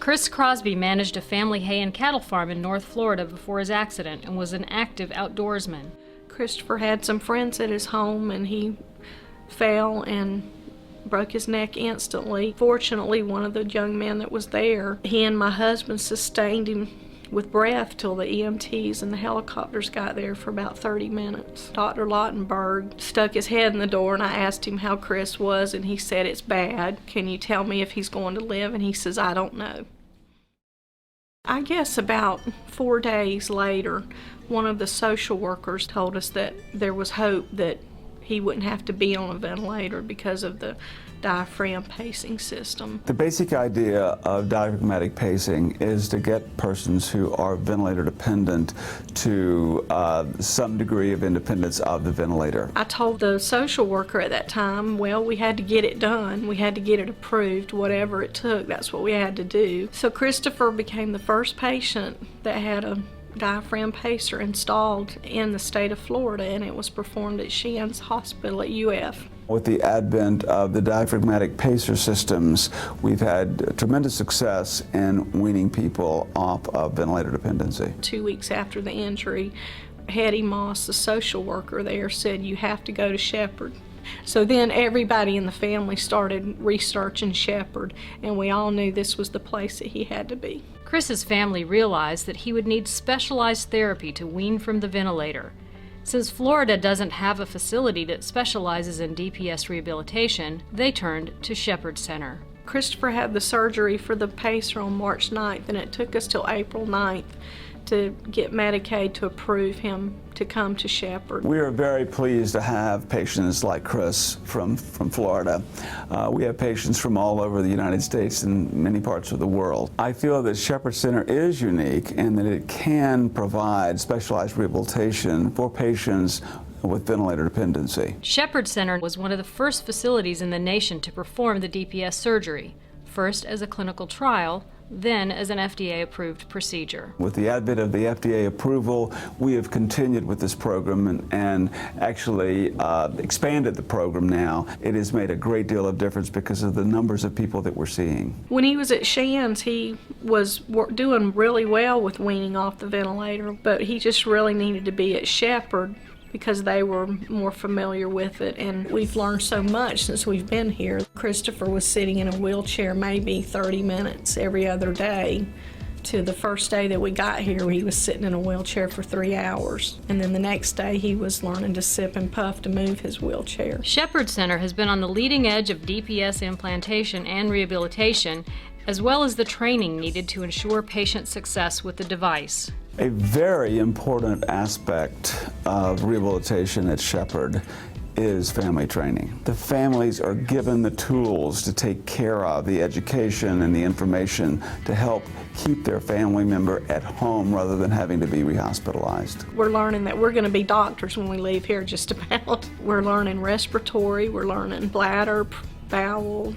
Chris Crosby managed a family hay and cattle farm in North Florida before his accident and was an active outdoorsman. Christopher had some friends at his home and he fell and broke his neck instantly. Fortunately, one of the young men that was there, he and my husband sustained him with breath till the EMTs and the helicopters got there for about 30 minutes. Dr. Lautenberg stuck his head in the door and I asked him how Chris was and he said, "It's bad. Can you tell me if he's going to live?" And he says, "I don't know." I guess about 4 days later, one of the social workers told us that there was hope that he wouldn't have to be on a ventilator because of the diaphragm pacing system. The basic idea of diaphragmatic pacing is to get persons who are ventilator dependent to some degree of independence of the ventilator. I told the social worker at that time, well, we had to get it done. We had to get it approved, whatever it took, that's what we had to do. So Christopher became the first patient that had a diaphragm pacer installed in the state of Florida, and it was performed at Shands Hospital at UF. With the advent of the diaphragmatic pacer systems, we've had tremendous success in weaning people off of ventilator dependency. 2 weeks after the injury, Hetty Moss, the social worker there, said, "You have to go to Shepherd." So then everybody in the family started researching Shepherd, and we all knew this was the place that he had to be. Chris's family realized that he would need specialized therapy to wean from the ventilator. Since Florida doesn't have a facility that specializes in DPS rehabilitation, they turned to Shepherd Center. Christopher had the surgery for the pacer on March 9th, and it took us till April 9th to get Medicaid to approve him to come to Shepherd. We are very pleased to have patients like Chris from Florida. We have patients from all over the United States and many parts of the world. I feel that Shepherd Center is unique in that it can provide specialized rehabilitation for patients with ventilator dependency. Shepherd Center was one of the first facilities in the nation to perform the DPS surgery, first as a clinical trial, then as an FDA-approved procedure. With the advent of the FDA approval, we have continued with this program and actually expanded the program now. It has made a great deal of difference because of the numbers of people that we're seeing. When he was at Shands, he was doing really well with weaning off the ventilator, but he just really needed to be at Shepherd because they were more familiar with it, and we've learned so much since we've been here. Christopher was sitting in a wheelchair maybe 30 minutes every other day, to the first day that we got here he was sitting in a wheelchair for 3 hours, and then the next day he was learning to sip and puff to move his wheelchair. Shepherd Center has been on the leading edge of DPS implantation and rehabilitation, as well as the training needed to ensure patient success with the device. A very important aspect of rehabilitation at Shepherd is family training. The families are given the tools to take care of the education and the information to help keep their family member at home rather than having to be rehospitalized. We're learning that we're going to be doctors when we leave here, just about. We're learning respiratory, we're learning bladder, bowel,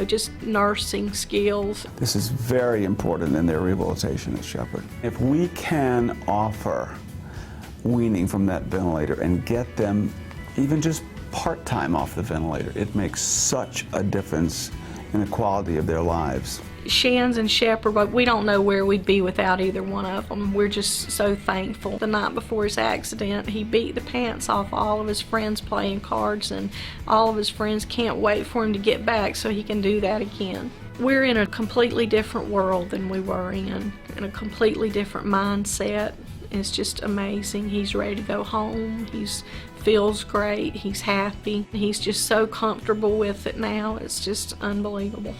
just nursing skills. This is very important in their rehabilitation at Shepherd. If we can offer weaning from that ventilator and get them even just part-time off the ventilator, it makes such a difference in the quality of their lives. Shands and Shepherd, but we don't know where we'd be without either one of them. We're just so thankful. The night before his accident, he beat the pants off all of his friends playing cards, and all of his friends can't wait for him to get back so he can do that again. We're in a completely different world than we were in a completely different mindset. It's just amazing. He's ready to go home. He feels great. He's happy. He's just so comfortable with it now. It's just unbelievable.